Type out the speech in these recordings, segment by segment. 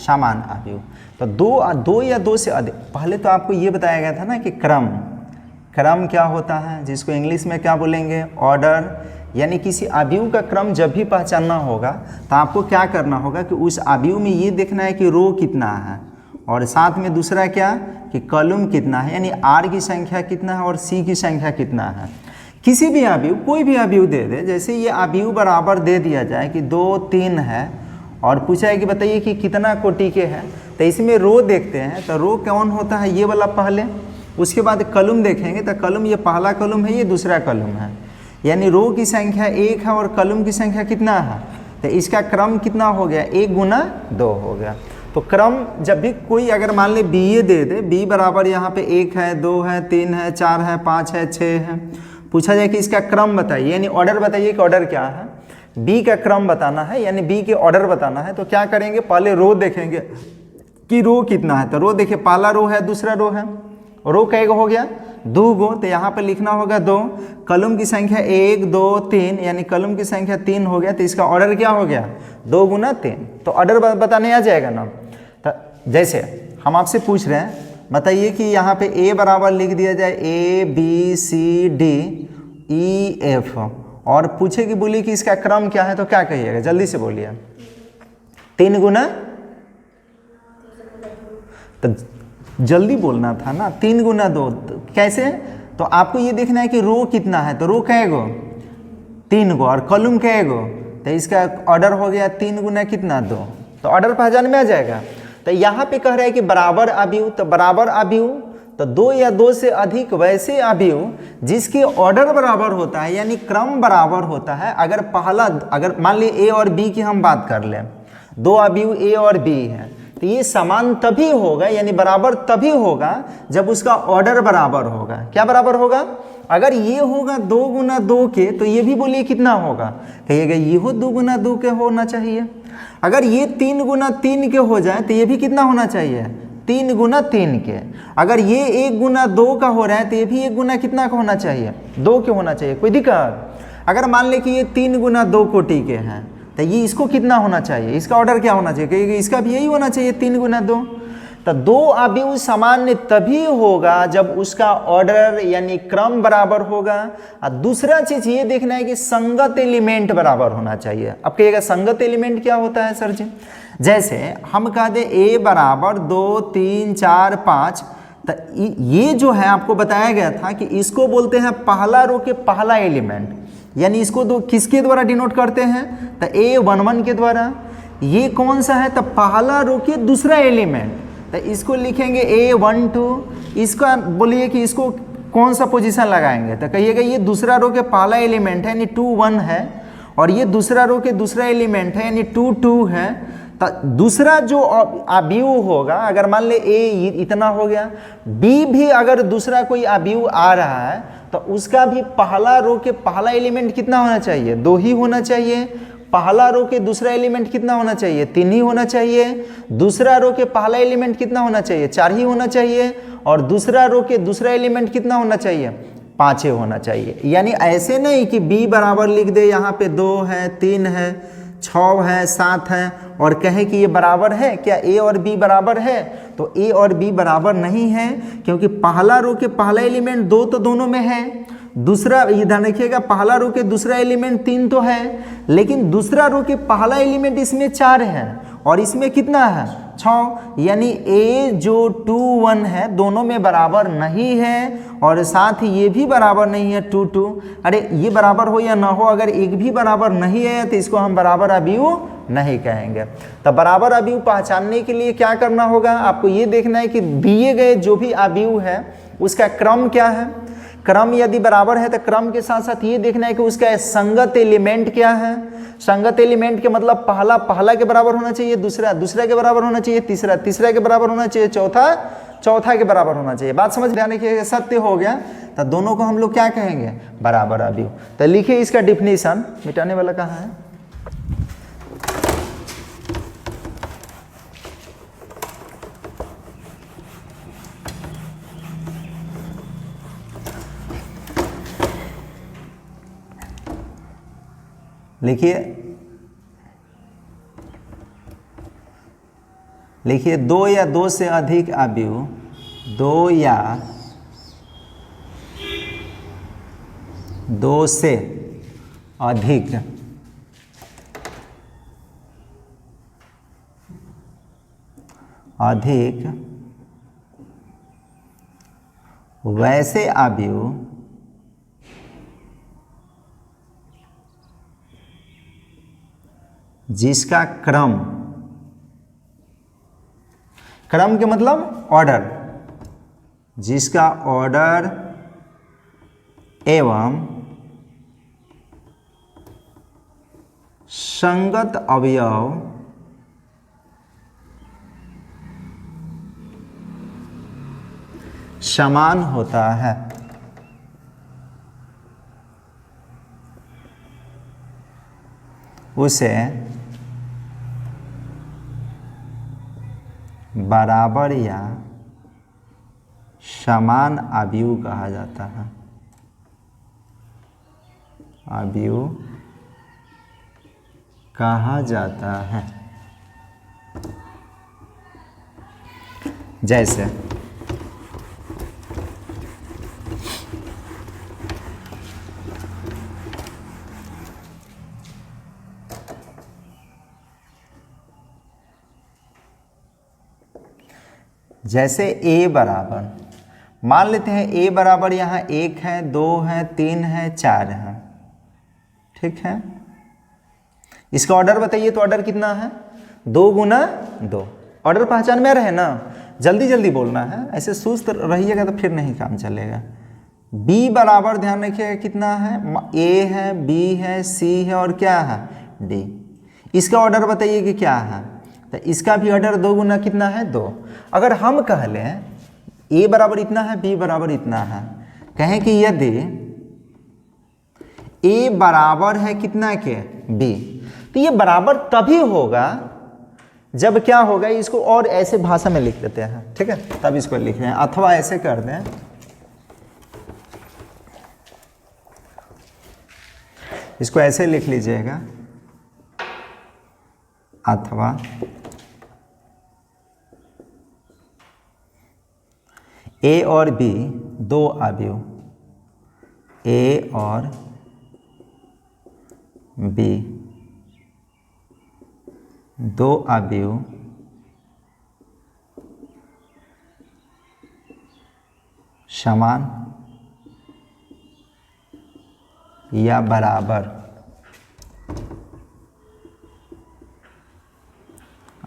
समान अवयव। तो दो या दो से अधिक, पहले तो आपको ये बताया गया था ना कि क्रम क्या होता है, जिसको इंग्लिश में क्या बोलेंगे, ऑर्डर। यानी किसी अवयव का क्रम जब भी पहचानना होगा तो आपको क्या करना होगा कि उस अवयव में ये देखना है कि रो कितना है, और साथ में दूसरा क्या कि कॉलम कितना है, यानी आर की संख्या कितना है और सी की संख्या कितना है। किसी भी अवयव, कोई भी अवयव दे दे, जैसे ये अवयव बराबर दे दिया जाए कि 2 3 है और पूछा है कि बताइए कि कितना कोटि के है, तो इसमें रो देखते हैं। तो रो कौन होता है, ये वाला पहले, उसके बाद कॉलम देखेंगे तो कॉलम ये पहला कॉलम है, ये दूसरा कॉलम है, यानी रो की संख्या 1 है और कॉलम की संख्या कितना है, तो इसका क्रम कितना हो गया, 1 गुना 2 हो गया। तो क्रम जब भी कोई अगर मान ले बी ए दे दे, बी बराबर यहाँ पे 1 है, 2 है, 3 है, 4 है, 5 है, 6 है, पूछा जाए कि इसका क्रम बताइए, यानी ऑर्डर बताइए कि ऑर्डर क्या है, बी का क्रम बताना है, यानी बी के ऑर्डर बताना है। तो क्या करेंगे, पहले रो देखेंगे कि रो कितना है। तो रो देखिए, पहला रो है, दूसरा रो है, रो कै गो हो गया, 2 गो, तो यहाँ पे लिखना होगा 2। कॉलम की संख्या 1 2 3, यानी कॉलम की संख्या 3 हो गया, तो इसका ऑर्डर क्या हो गया, 2 गुना 3। तो ऑर्डर बताने आ जाएगा ना। तो जैसे हम आपसे पूछ रहे हैं, बताइए कि यहाँ पे ए बराबर लिख दिया जाए ABCDEF, और पूछे कि बोलिए कि इसका क्रम क्या है, तो क्या कहिएगा, जल्दी से बोलिए। 3 गुना, तो जल्दी बोलना था ना, 3 गुना 2 कैसे, तो आपको ये देखना है कि रो कितना है, तो रो कै गो, 3 गो, और कॉलम कै गो, तो इसका ऑर्डर हो गया 3 गुना कितना 2, तो ऑर्डर पहचान में आ जाएगा। तो यहाँ पे कह रहा है कि बराबर अवयव, तो बराबर अवयव तो 2 या 2 से अधिक वैसे अवयव जिसके ऑर्डर बराबर होता है, यानी क्रम बराबर होता है। अगर पहला, अगर मान ली ए और बी की हम बात कर लें, 2 अवयव ए और बी है, तो ये समान तभी होगा, यानी बराबर तभी होगा जब उसका ऑर्डर बराबर होगा। क्या बराबर होगा, अगर ये होगा 2 गुना 2 के, तो ये भी बोलिए कितना होगा, कहिएगा ये हो 2 गुना 2 के होना चाहिए। अगर ये 3 गुना 3 के हो जाए तो ये भी कितना होना चाहिए, 3 गुना 3 के। अगर ये 1 गुना 2 का हो रहा है तो ये भी 1 गुना कितना का होना चाहिए, 2 के होना चाहिए। कोई दिक्कत, अगर मान ले कि ये 3 गुना 2 कोटि के हैं, तो ये इसको कितना होना चाहिए, इसका ऑर्डर क्या होना चाहिए, क्योंकि इसका भी यही होना चाहिए 3 गुना 2। तो 2 अवयव सामान्य तभी होगा जब उसका ऑर्डर यानी क्रम बराबर होगा। और दूसरा चीज ये देखना है कि संगत एलिमेंट बराबर होना चाहिए। अब कहिएगा संगत एलिमेंट क्या होता है सर जी, जैसे हम कह दे ए बराबर 2 3 4 5, तो ये जो है आपको बताया गया था कि इसको बोलते हैं पहला रो के पहला एलिमेंट, यानी इसको दो किसके द्वारा डिनोट करते हैं, तो A11 के द्वारा। ये कौन सा है, तो पहला रो के दूसरा एलिमेंट, तो इसको लिखेंगे A12। इसका बोलिए कि इसको कौन सा पोजीशन लगाएंगे, तो कहिएगा ये दूसरा रो के पहला एलिमेंट है, यानी 2 1 है, और ये दूसरा रो के दूसरा एलिमेंट है, यानी 2 2 है। तो दूसरा जो अवयव होगा, अगर मान ले A इतना हो गया, B भी अगर दूसरा कोई अवयव आ रहा है तो उसका भी पहला रो के पहला एलिमेंट कितना होना चाहिए, 2 ही होना चाहिए। पहला रो के दूसरा एलिमेंट कितना होना चाहिए, 3 ही होना चाहिए। दूसरा रो के पहला एलिमेंट कितना होना चाहिए, 4 ही होना चाहिए। और दूसरा रो के दूसरा एलिमेंट कितना होना चाहिए, 5 ही होना चाहिए। यानी ऐसे नहीं कि B बराबर लिख दे, यहाँ पे 2 है, 3 है, 6 है, 7 है, और कहे कि ये बराबर है। क्या A और B बराबर है, तो A और B बराबर नहीं है, क्योंकि पहला रो के पहला एलिमेंट 2 तो दोनों में है, दूसरा ध्यान रखिएगा पहला रो के दूसरा एलिमेंट 3 तो है, लेकिन दूसरा रो के पहला एलिमेंट इसमें 4 है और इसमें कितना है, 6। यानी A जो 2 1 है दोनों में बराबर नहीं है, और साथ ही ये भी बराबर नहीं है 2 2। अरे ये बराबर हो या ना हो, अगर एक भी बराबर नहीं है तो इसको हम बराबर अवयव नहीं कहेंगे। तो बराबर अवयव पहचानने के लिए क्या करना होगा, आपको ये देखना है कि दिए गए जो भी अवयव है उसका क्रम क्या है। क्रम यदि बराबर है तो क्रम के साथ साथ ये देखना है कि उसका संगत एलिमेंट क्या है। संगत एलिमेंट के मतलब पहला पहला के बराबर होना चाहिए, दूसरा दूसरा के बराबर होना चाहिए, तीसरा तीसरा के बराबर होना चाहिए, चौथा चौथा के बराबर होना चाहिए। बात समझ में आने की, सत्य हो गया तो दोनों को हम लोग क्या कहेंगे, बराबर अवयव। तो लिखिए इसका डिफिनीशन, मिटाने वाला कहाँ है, लिखिए लिखिए 2 या 2 से अधिक अवयव, 2 या 2 से अधिक वैसे अवयव जिसका क्रम के मतलब ऑर्डर, जिसका ऑर्डर एवं संगत अवयव समान होता है। उसे बराबर या समान अवयव कहा जाता है। अवयव कहा जाता है। जैसे A बराबर, मान लेते हैं A बराबर यहाँ 1 है, 2 है, 3 है, 4 है, ठीक है। इसका ऑर्डर बताइए, तो ऑर्डर कितना है? 2 गुना 2। ऑर्डर पहचान में रहे ना, जल्दी जल्दी बोलना है, ऐसे सुस्त रहिएगा तो फिर नहीं काम चलेगा। B बराबर ध्यान रखिएगा कितना है, A है, B है, C है और क्या है, D। इसका ऑर्डर बताइए कि क्या है, तो इसका भी ऑर्डर 2 गुना कितना है, 2। अगर हम कह लें A बराबर इतना है, B बराबर इतना है, कहें कि यदि A बराबर है कितना के, B, तो ये बराबर तभी होगा जब क्या होगा, इसको और ऐसे भाषा में लिख देते हैं, ठीक है, तब इसको लिख रहे हैं, अथवा ऐसे कर दें, इसको ऐसे लिख लीजिएगा, अथवा A और B 2 अवयव, A और B 2 अवयव समान या बराबर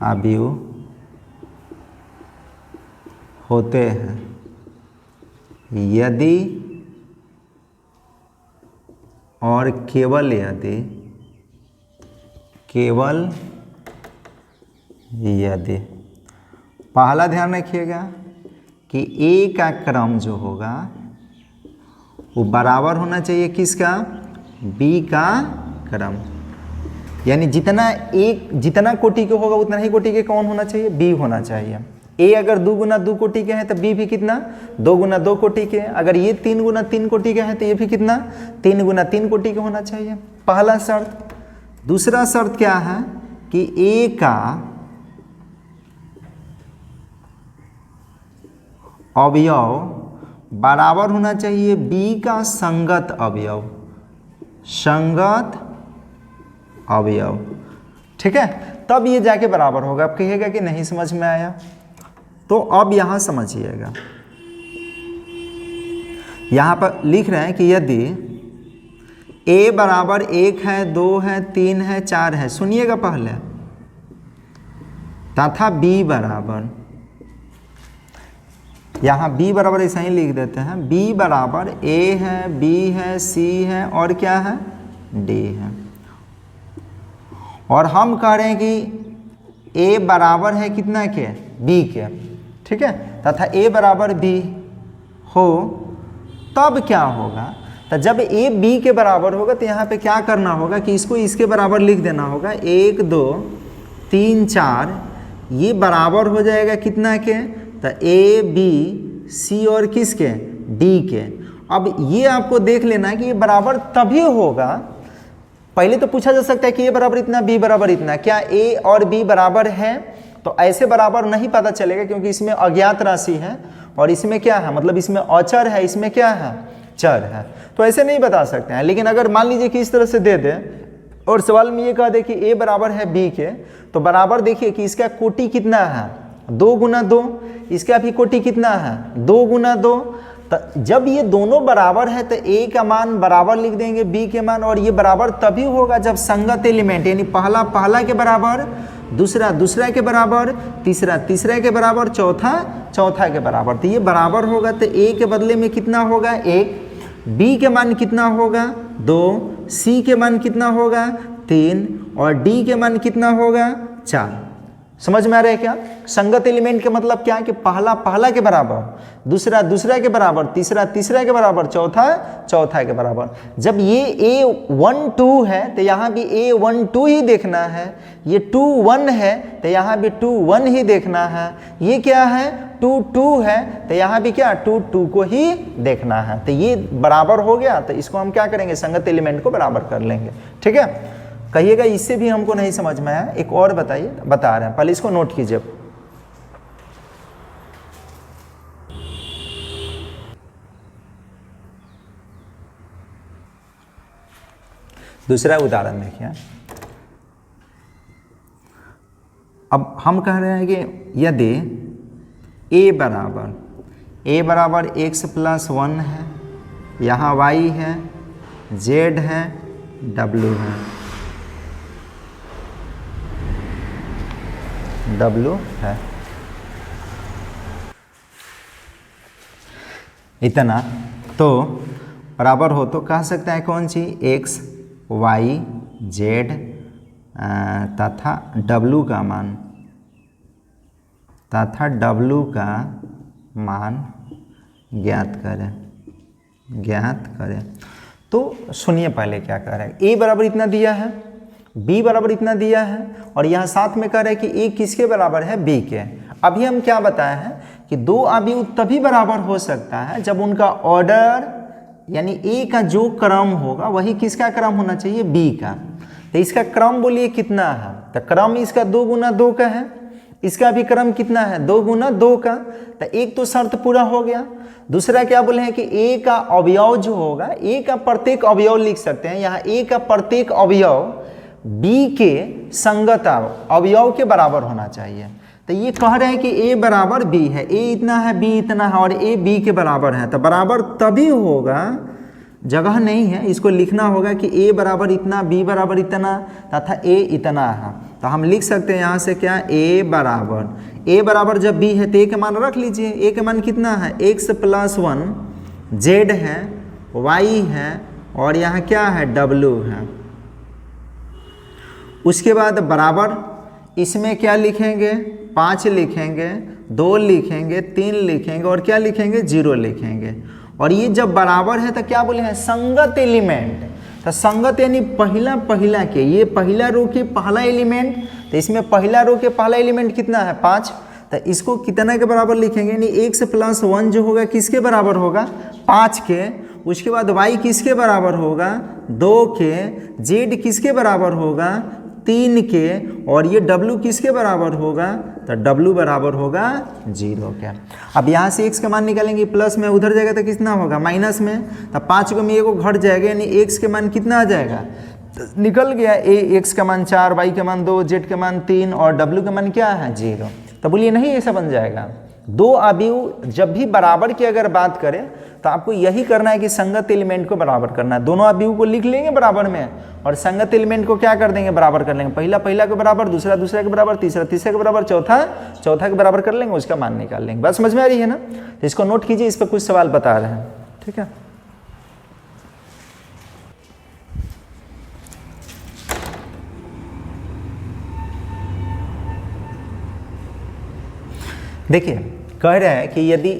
अवयव होते हैं यदि और केवल यदि पहला ध्यान रखिएगा कि A का क्रम जो होगा वो बराबर होना चाहिए किसका, B का क्रम, यानी जितना कोटि के होगा उतना ही कोटि के कौन होना चाहिए, B होना चाहिए। A अगर 2 गुना 2 कोटि के हैं तो B भी कितना, 2 गुना 2 कोटि के। अगर ये 3 गुना 3 कोटि के हैं तो ये भी कितना, 3 गुना 3 कोटि के होना चाहिए, पहला शर्त। दूसरा शर्त क्या है कि A का अवयव बराबर होना चाहिए B का संगत अवयव, ठीक है, तब ये जाके बराबर होगा। आप कहिएगा कि नहीं समझ में आया, तो अब यहां समझिएगा, यहां पर लिख रहे हैं कि यदि A बराबर 1 है, 2 है, 3 है, 4 है, सुनिएगा पहले, तथा B बराबर, यहाँ B बराबर ऐसा ही लिख देते हैं, B बराबर A है, B है, C है और क्या है, D है। और हम कह रहे हैं कि A बराबर है कितना के, B के, ठीक है, तथा A बराबर B हो, तब क्या होगा, तो जब A B के बराबर होगा तो यहाँ पे क्या करना होगा कि इसको इसके बराबर लिख देना होगा, 1 2 3 4, ये बराबर हो जाएगा कितना के, तो A B C और किसके, D के। अब ये आपको देख लेना है कि ये बराबर तभी होगा, पहले तो पूछा जा सकता है कि A बराबर इतना, B बराबर इतना, क्या A और B बराबर है, तो ऐसे बराबर नहीं पता चलेगा क्योंकि इसमें अज्ञात राशि है और इसमें क्या है, मतलब इसमें अचर है, इसमें क्या है, चर है, तो ऐसे नहीं बता सकते हैं। लेकिन अगर मान लीजिए कि इस तरह से दे दे और सवाल में ये कह दे कि a बराबर है b के, तो बराबर देखिए कि इसका कोटि कितना है, 2 गुना 2, इसका भी कोटि कितना है, 2 गुना 2। तो जब ये दोनों बराबर है तो a का मान बराबर लिख देंगे b के मान, और ये बराबर तभी होगा जब संगत एलिमेंट, यानी पहला पहला के बराबर, दूसरा दूसरा के बराबर, तीसरा तीसरा के बराबर, चौथा चौथा के बराबर। तो ये बराबर होगा तो a के बदले में कितना होगा, 1, b के मान कितना होगा, 2, c के मान कितना होगा, 3, और d के मान कितना होगा, 4। समझ में आ रहा है क्या? संगत एलिमेंट का मतलब क्या है कि पहला पहला के बराबर, दूसरा दूसरा के बराबर, तीसरा तीसरा के बराबर, चौथा चौथा के बराबर। जब ये a1 2 है तो यहाँ भी a1 2 ही देखना है, ये 2 1 है तो यहाँ भी 2 1 ही देखना है, ये क्या है 2 2 है तो यहाँ भी क्या 2 2 को ही देखना है। तो ये बराबर हो गया, तो इसको हम क्या करेंगे, संगत एलिमेंट को बराबर कर लेंगे। ठीक है, कहिएगा इससे भी हमको नहीं समझ में आया, एक और बताइए, बता रहे हैं, पहले इसको नोट कीजिए। दूसरा उदाहरण देखिए। अब हम कह रहे हैं कि यदि a बराबर x + 1 है, यहाँ y है, z है, w है, w है, इतना, तो बराबर हो तो कह सकते हैं कौन सी, x y z तथा w का मान, ज्ञात करें। तो सुनिए पहले क्या कह रहे हैं, a बराबर इतना दिया है, b बराबर इतना दिया है, और यहाँ साथ में कह रहे हैं कि a किसके बराबर है, b के। अभी हम क्या बताए हैं कि दो अवयव तभी बराबर हो सकता है जब उनका ऑर्डर, यानी a का जो क्रम होगा वही किसका क्रम होना चाहिए, b का। तो इसका क्रम बोलिए कितना है, तो क्रम इसका 2 गुना 2 का है, इसका भी क्रम कितना है, 2 गुना 2 का। तो एक तो शर्त पूरा हो गया। दूसरा क्या बोले हैं कि a का अवयव जो होगा, a का प्रत्येक अवयव लिख सकते हैं, यहाँ a का प्रत्येक अवयव b के संगत अवयव के बराबर होना चाहिए। तो ये कह रहे हैं कि a बराबर b है, a इतना है, b इतना है, और a b के बराबर है। तो बराबर तभी होगा, जगह नहीं है, इसको लिखना होगा कि a बराबर इतना, b बराबर इतना तथा a इतना है। तो हम लिख सकते हैं यहाँ से क्या, a बराबर जब b है तो a के मान रख लीजिए। a के मान कितना है, x + 1, z है, y है, और यहाँ क्या है, w है। उसके बाद बराबर इसमें क्या लिखेंगे, 5 लिखेंगे, 2 लिखेंगे, 3 लिखेंगे, और क्या लिखेंगे, 0 लिखेंगे। और ये जब बराबर है तो क्या बोले हैं, संगत एलिमेंट। तो संगत यानी पहला पहला के, ये पहला रो के पहला एलिमेंट, तो इसमें पहला रो के पहला एलिमेंट कितना है, 5। तो इसको कितना के बराबर लिखेंगे, यानी x + 1 जो होगा किसके बराबर होगा, 5 के। उसके बाद y किसके बराबर होगा, 2 के। z किसके बराबर होगा, 3 के। और ये w किसके बराबर होगा, तो w बराबर होगा 0 के। अब यहाँ से x का मान निकालेंगे, प्लस में उधर जाएगा तो कितना होगा, माइनस में। तो 5 को में एगो घट जाएगा, यानी x के मान कितना आ जाएगा, तो निकल गया x का मान 4, y का मान 2, z का मान 3, और w का मान क्या है, 0। तो बोलिए नहीं ऐसा बन जाएगा। दो अवयव जब भी बराबर की अगर बात करें तो आपको यही करना है कि संगत एलिमेंट को बराबर करना है। दोनों अवयव को लिख लेंगे बराबर में, और संगत एलिमेंट को क्या कर देंगे, बराबर कर लेंगे। पहला पहला के बराबर, दूसरा दूसरा के बराबर, तीसरा तीसरे के बराबर, चौथा चौथा के बराबर कर लेंगे, उसका मान निकाल लेंगे। बात समझ में आ रही है ना? तो इसको नोट कीजिए, इस पर कुछ सवाल बता रहे हैं, ठीक है। देखिए कह रहे हैं कि यदि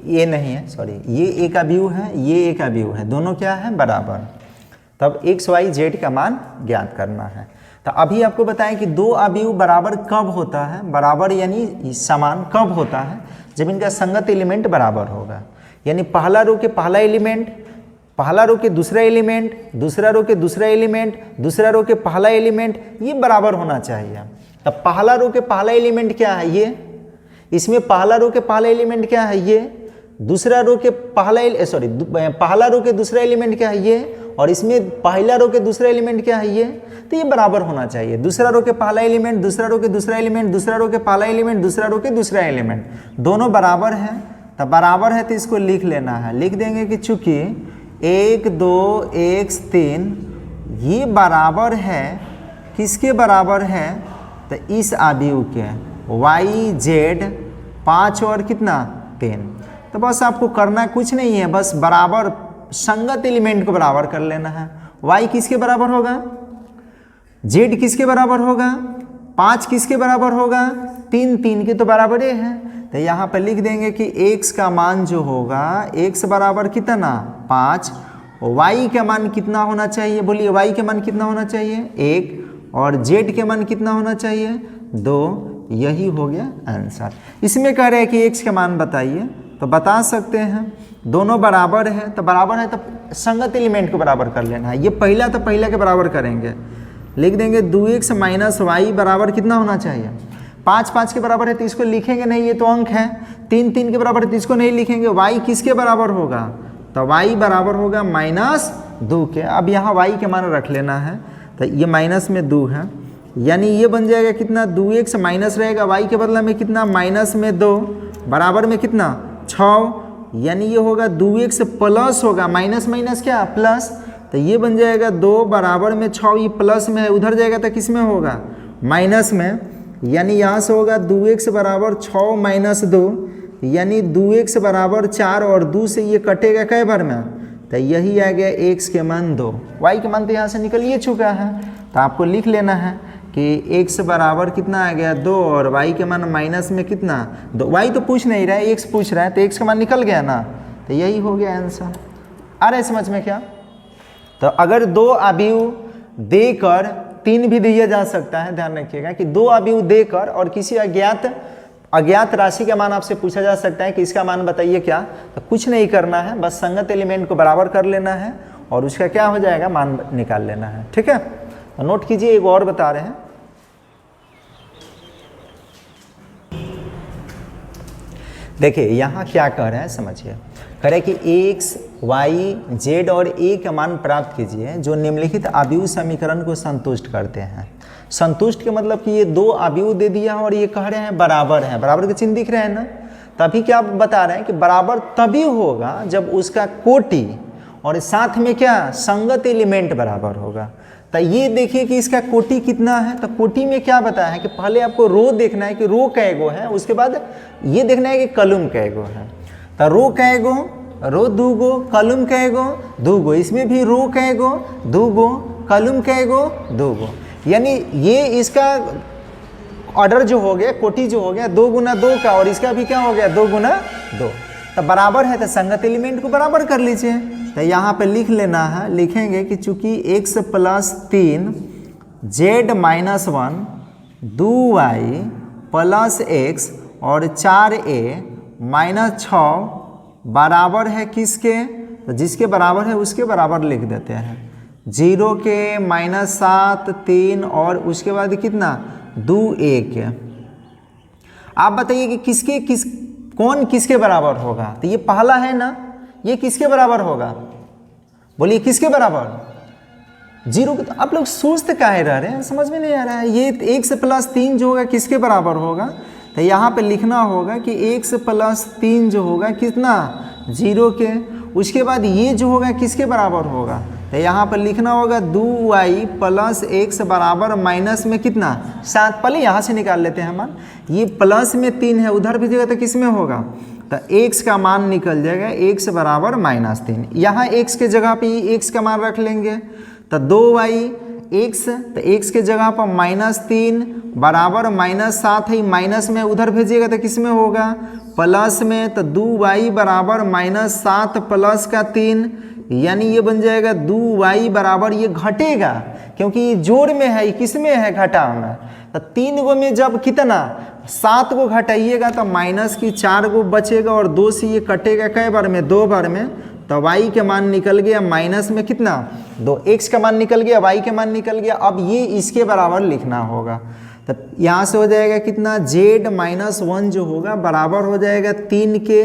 ये नहीं है, सॉरी, ये एक अवयव है, ये एक अवयव है, दोनों क्या है, बराबर, तब x y z का मान ज्ञात करना है। तो अभी आपको बताएं कि दो अवयव बराबर कब होता है, बराबर यानी समान कब होता है, जब इनका संगत एलिमेंट बराबर होगा। यानी पहला रो के पहला एलिमेंट, पहला रो के दूसरा एलिमेंट, दूसरा रो के दूसरा एलिमेंट, दूसरा रो के पहला एलिमेंट, ये बराबर होना चाहिए। तो पहला रो के पहला एलिमेंट क्या है ये, इसमें पहला रो के पहला एलिमेंट क्या है ये, दूसरा रो के पहला रो के दूसरा एलिमेंट क्या है ये, और इसमें पहला रो के दूसरा एलिमेंट क्या है ये। तो ये बराबर होना चाहिए, दूसरा रो के पहला एलिमेंट, दूसरा रो के दूसरा एलिमेंट, दूसरा रो के पहला एलिमेंट, दूसरा रो के दूसरा एलिमेंट, दोनों बराबर है। तो बराबर है तो इसको लिख लेना है, लिख देंगे कि चूंकि 1 2 x 3 ये बराबर है, किसके बराबर है, तो इस आव्यूह के y z 5 और कितना 3। तो बस आपको करना कुछ नहीं है, बस बराबर संगत एलिमेंट को बराबर कर लेना है। y किसके बराबर होगा, z किसके बराबर होगा, 5 किसके बराबर होगा, 3 के तो बराबर ही है। तो यहाँ पर लिख देंगे कि x का मान जो होगा, x बराबर कितना 5, y का मान कितना होना चाहिए, बोलिए y के मान कितना होना चाहिए 1, और z के मान कितना होना चाहिए 2। यही हो गया आंसर। इसमें कह रहे हैं कि x का मान बताइए, तो बता सकते हैं, दोनों बराबर है तो बराबर है तो संगत एलिमेंट को बराबर कर लेना है। ये पहला तो पहला के बराबर करेंगे, लिख देंगे 2x माइनस वाई बराबर कितना होना चाहिए, 5 के बराबर है तो इसको लिखेंगे नहीं, ये तो अंक है। 3 के बराबर है तो इसको नहीं लिखेंगे। y किसके बराबर होगा, तो y बराबर होगा -2 के। अब यहाँ y के मान रख लेना है, तो ये -2 है, यानी ये बन जाएगा कितना 2x माइनस रहेगा y के बदला में कितना -2 बराबर में कितना 6, यानी ये होगा 2x प्लस होगा, माइनस माइनस क्या प्लस, तो ये बन जाएगा 2 बराबर में 6, ये प्लस में है, उधर जाएगा तो किस में होगा माइनस में, यानी यहाँ से होगा 2x बराबर 6 माइनस 2, यानी 2x बराबर 4 और 2 से ये कटेगा कै बार में, तो यही आ गया x के मान 2। y के मान तो यहाँ से निकल ही चुका है, तो आपको लिख लेना है कि x बराबर कितना आ गया 2 और y के मान माइनस में कितना 2। y तो पूछ नहीं रहा है, x पूछ रहा है, तो x का मान निकल गया ना, तो यही हो गया आंसर। आ रहा है समझ में क्या। तो अगर 2 अवयव देकर 3 भी दिया जा सकता है, ध्यान रखिएगा कि 2 अवयव देकर और किसी अज्ञात राशि का मान आपसे पूछा जा सकता है कि इसका मान बताइए क्या, तो कुछ नहीं करना है, बस संगत एलिमेंट को बराबर कर लेना है और उसका क्या हो जाएगा मान निकाल लेना है। ठीक है, तो नोट कीजिए, एक और बता रहे हैं। देखिए यहाँ क्या कह रहे हैं समझिए, कह रहे कि x, y, z और a का मान प्राप्त कीजिए जो निम्नलिखित अवयव समीकरण को संतुष्ट करते हैं। संतुष्ट के मतलब कि ये 2 अवयव दे दिया और ये कह रहे हैं बराबर हैं, बराबर के चिन्ह दिख रहे हैं ना, तभी क्या आप बता रहे हैं कि बराबर तभी होगा जब उसका कोटि और साथ में क्या संगत एलिमेंट बराबर होगा। तो ये देखिए कि इसका कोटि कितना है, तो कोटि में क्या बताया है कि पहले आपको रो देखना है कि रो कैगो है, उसके बाद ये देखना है कि कॉलम कैगो है। तो रो कैगो, रो 2 गो, कॉलम कैगो 2 गो, इसमें भी रो कैगो 2 गो, कॉलम कैगो 2 गो, यानी ये इसका ऑर्डर जो हो गया, कोटि जो हो गया 2 गुना 2 का, और इसका भी क्या हो गया 2 गुना 2। तो बराबर है तो संगत एलिमेंट को बराबर कर लीजिए। तो यहाँ पे लिख लेना है, लिखेंगे कि चूंकि x plus 3 z minus 1 2y plus x और 4a माइनस 6 बराबर है किसके, तो जिसके बराबर है उसके बराबर लिख देते हैं, 0 के -7 3 और उसके बाद कितना 2a के। आप बताइए कि कौन किसके बराबर होगा, तो ये पहला है ना, ये किसके बराबर होगा, बोलिए किसके बराबर 0 के। तो आप लोग सोचते काहे रह रहे हैं, समझ में नहीं आ रहा है। ये x प्लस 3 जो होगा किसके बराबर होगा, तो यहाँ पे लिखना होगा कि x प्लस 3 जो होगा कितना 0 के, उसके बाद ये जो होगा किसके बराबर होगा, तो यहाँ पर लिखना होगा 2y प्लस x बराबर माइनस में कितना 7। पहले यहाँ से निकाल लेते हैं हम, ये प्लस में 3 है, उधर भेजेगा तो किस में होगा, तो x का मान निकल जाएगा x बराबर -3। यहाँ x के जगह पे x का मान रख लेंगे, तो 2y x, तो x के जगह पर -3 बराबर -7 है, माइनस में उधर भेजिएगा तो किस में होगा प्लस में, तो 2y बराबर -7 प्लस का 3, यानी ये बन जाएगा 2y बराबर, ये घटेगा क्योंकि ये जोड़ में है, किस में है घटाव में, तो 3 गो में जब कितना 7 को घटाइएगा तो माइनस की 4 गो बचेगा और 2 से ये कटेगा कै बार में 2 बार में, तो y के मान निकल गया माइनस में कितना 2, x का मान निकल गया, y के मान निकल गया। अब ये इसके बराबर लिखना होगा, तो यहाँ से हो जाएगा कितना, जेड माइनस 1 जो होगा बराबर हो जाएगा 3 के,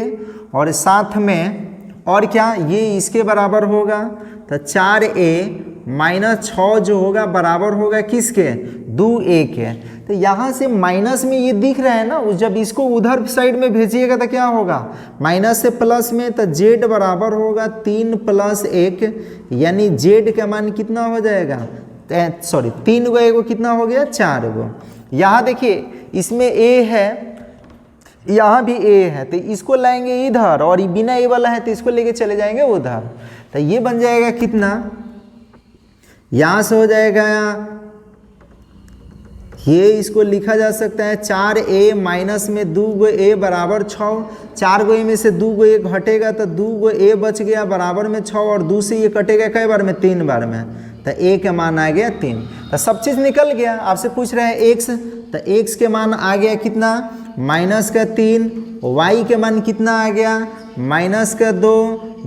और साथ में और क्या, ये इसके बराबर होगा, तो 4a माइनस 6 जो होगा बराबर होगा किसके, 2a के। तो यहाँ से माइनस में ये दिख रहा है ना, जब इसको उधर साइड में भेजिएगा तो क्या होगा, माइनस से प्लस में, तो z बराबर होगा 3 + 1, यानी z का मान कितना हो जाएगा, सॉरी 3 गो एगो कितना हो गया, 4 गो। यहाँ देखिए इसमें a है, यहाँ भी a है, तो इसको लाएंगे इधर, और बिना a वाला है तो इसको लेके चले जाएंगे उधर, तो ये बन जाएगा कितना, यहाँ से हो जाएगा, ये इसको लिखा जा सकता है 4a माइनस में 2 गो a बराबर 6, 4 गो a में से 2 गो a घटेगा तो 2 गो a बच गया बराबर में 6, और 2 से ये कटेगा कई बार में, 3 बार में, तो a का मान आ गया 3। तो सब चीज़ निकल गया। आपसे पूछ रहे हैं x, तो x के मान आ गया कितना, -3, y के मान कितना आ गया, -2,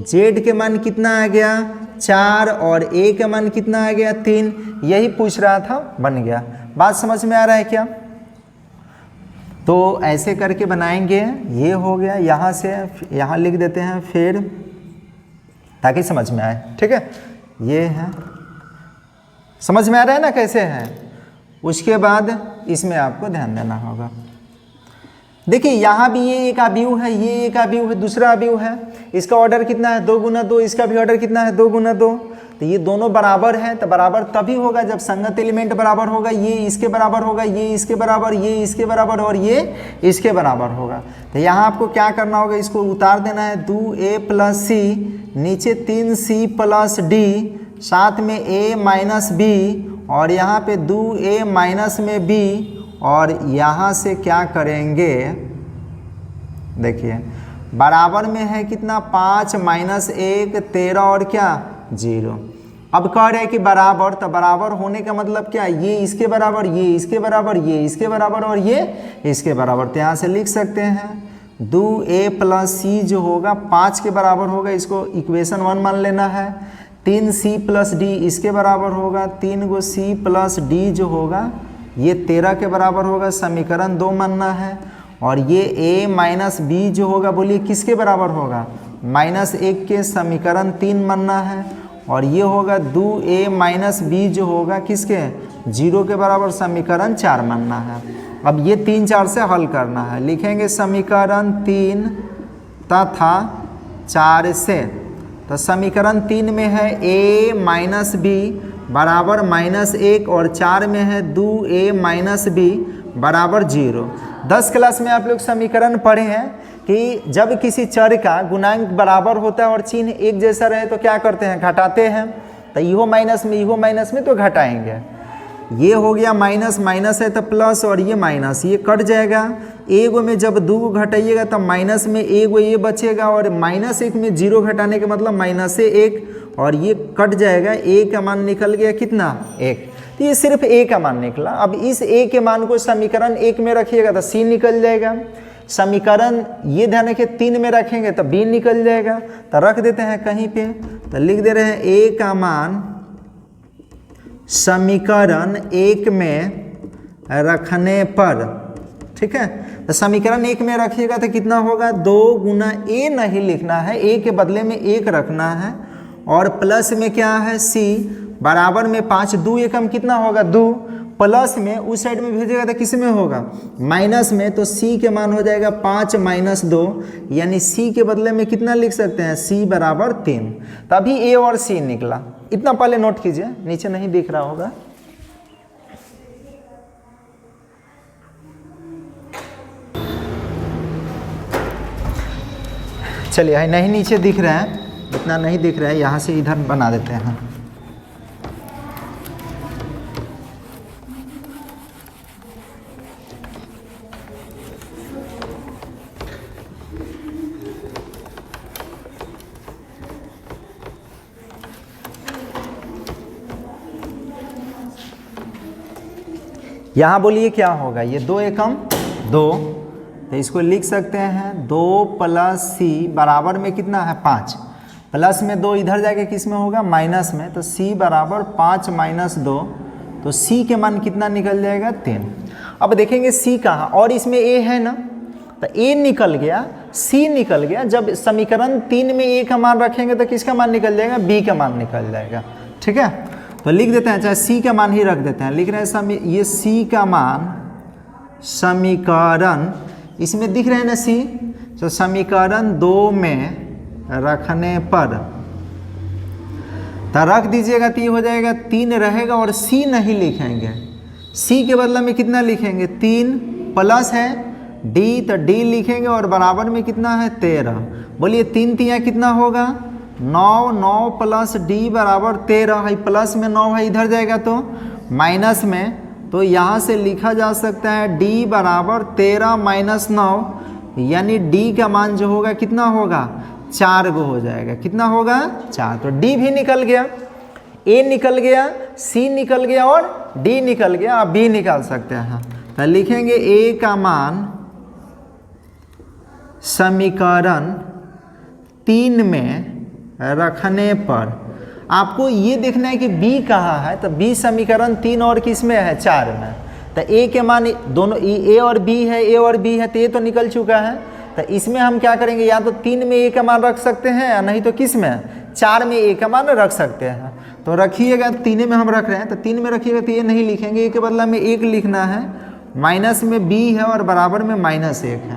z के मान कितना आ गया 4, और a का मान कितना आ गया 3। यही पूछ रहा था, बन गया। बात समझ में आ रहा है क्या? तो ऐसे करके बनाएंगे, ये हो गया, यहाँ से यहाँ लिख देते हैं फिर, ताकि समझ में आए, ठीक है। ये है, समझ में आ रहा है ना कैसे है। उसके बाद इसमें आपको ध्यान देना होगा। देखिए यहाँ भी ये एक अवयव है, ये एक अवयव है, दूसरा अवयव है, इसका ऑर्डर कितना है 2 × 2, इसका भी ऑर्डर कितना है 2 × 2। तो ये दोनों बराबर है, तो बराबर तभी होगा जब संगत एलिमेंट बराबर होगा, ये इसके बराबर होगा, ये इसके बराबर, ये इसके बराबर, और ये इसके बराबर होगा। तो यहाँ आपको क्या करना होगा, इसको उतार देना है, 2a + c, नीचे 3c + d, साथ में a - b, और यहाँ पे 2a माइनस में b, और यहाँ से क्या करेंगे, देखिए बराबर में है कितना, 5 - 1 13, और क्या 0। अब कह रहे हैं कि बराबर, तो बराबर होने का मतलब क्या, ये इसके बराबर, ये इसके बराबर, ये इसके बराबर, और ये इसके बराबर। तो यहाँ से लिख सकते हैं 2a + c जो होगा 5 के बराबर होगा, इसको इक्वेशन 1 मान लेना है। 3c + d इसके बराबर होगा, 3 गो c + d जो होगा ये 13 के बराबर होगा, समीकरण 2 मानना है। और ये a - b जो होगा, बोलिए किसके बराबर होगा, -1 के, समीकरण 3 मानना है। और ये होगा 2a - b जो होगा किसके, 0 के बराबर, समीकरण 4 मानना है। अब ये 3 4 से हल करना है, लिखेंगे समीकरण 3 तथा 4 से। तो समीकरण 3 में है a - b बराबर -1, और 4 में है 2a - b बराबर 0। 10 क्लास में आप लोग समीकरण पढ़े हैं कि जब किसी चर का गुणांक बराबर होता है और चिन्ह एक जैसा रहे तो क्या करते हैं, घटाते हैं। तो इहो माइनस में तो घटाएंगे। ये हो गया माइनस, माइनस है तो प्लस, और ये माइनस, ये कट जाएगा। एगो में जब 2 को घटाइएगा तो माइनस में एगो ये बचेगा, और -1 में 0 घटाने का मतलब -1, और ये कट जाएगा। a का मान निकल गया कितना, 1। तो ये सिर्फ a का मान निकला। अब इस a के मान को समीकरण 1 में रखिएगा तो c निकल जाएगा। समीकरण ये ध्यान रखिए 3 में रखेंगे तो b निकल जाएगा। तो रख देते हैं कहीं पे, तो लिख दे रहे हैं a का मान समीकरण 1 में रखने पर, ठीक है। तो समीकरण 1 में रखिएगा तो कितना होगा, 2 × a नहीं लिखना है, a के बदले में 1 रखना है, और प्लस में क्या है c बराबर में 5, 2 एकम कितना होगा 2, प्लस में उस साइड में भेजेगा तो किस में होगा, माइनस में। तो c के मान हो जाएगा 5 - 2, यानी c के बदले में कितना लिख सकते हैं, c बराबर 3। तभी a और c निकला। इतना पहले नोट कीजिए, नीचे नहीं दिख रहा होगा। चलिए, नहीं नीचे दिख रहा है, इतना नहीं दिख रहा है, यहाँ से इधर बना देते हैं। यहाँ बोलिए क्या होगा, ये 2 एकम 2, तो इसको लिख सकते हैं 2 + c बराबर में कितना है 5, प्लस में 2 इधर जाके किस में होगा, माइनस में। तो c बराबर 5 - 2, तो c के मान कितना निकल जाएगा 3। अब देखेंगे सी कहाँ, और इसमें ए है ना, तो ए निकल गया, सी निकल गया। जब समीकरण 3 में ए का मान रखेंगे तो किसका मान निकल जाएगा, बी का मान निकल जाएगा। ठीक है, तो लिख देते हैं, चाहे सी का मान ही रख देते हैं, लिख रहे हैं ये सी का मान समीकरण, इसमें दिख रहे हैं ना सी, तो समीकरण 2 में रखने पर तो रख दीजिएगा तो ये हो जाएगा 3 रहेगा, और सी नहीं लिखेंगे, सी के बदले में कितना लिखेंगे 3 प्लस है डी, तो डी लिखेंगे और बराबर में कितना है 13। बोलिए 3 तिया कितना होगा 9, 9 प्लस डी बराबर 13 है, प्लस में 9 है, इधर जाएगा तो माइनस में, तो यहाँ से लिखा जा सकता है डी बराबर 13 माइनस 9, यानी डी का मान जो होगा कितना होगा 4 गो हो जाएगा, कितना होगा 4। तो डी भी निकल गया, ए निकल गया, सी निकल गया और डी निकल गया। आप बी निकाल सकते हैं, तो लिखेंगे ए का मान समीकरण 3 में रखने पर, आपको ये देखना है कि बी कहाँ है, तो बी समीकरण 3 और किस में है 4 में, तो ए के मान दोनों ए और बी है, ए और बी है, तो ए तो निकल चुका है, तो इसमें हम क्या करेंगे, या तो 3 में ए का मान रख सकते हैं, या नहीं तो किस में 4 में ए का मान रख सकते हैं। तो रखिएगा, 3 में हम रख रहे हैं, तो 3 में रखिएगा तो ये नहीं लिखेंगे, ए के बदला में 1 लिखना है, माइनस में बी है और बराबर में -1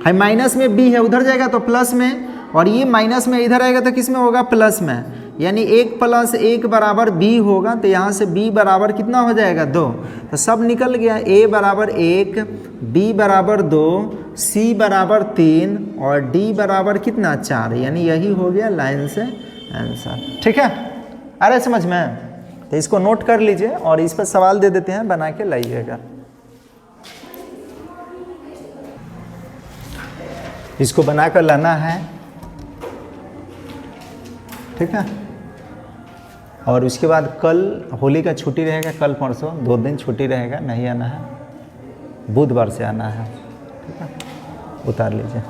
है, माइनस में बी है उधर जाएगा तो प्लस में, और ये माइनस में इधर आएगा तो किस में होगा प्लस में, यानी 1 + 1 बराबर बी होगा, तो यहाँ से बी बराबर कितना हो जाएगा 2, तो सब निकल गया, ए बराबर 1, बी बराबर 2, सी बराबर 3 और डी बराबर कितना 4, यानी यही हो गया लाइन से आंसर। ठीक है, अरे समझ में, तो इसको नोट कर लीजिए और इस पर सवाल दे देते हैं, बना के लाइएगा। इसको बनाकर लाना है, ठीक है, और उसके बाद कल होली का छुट्टी रहेगा, कल परसों 2 दिन छुट्टी रहेगा, नहीं आना है, बुधवार से आना है। ठीक है, उतार लीजिए।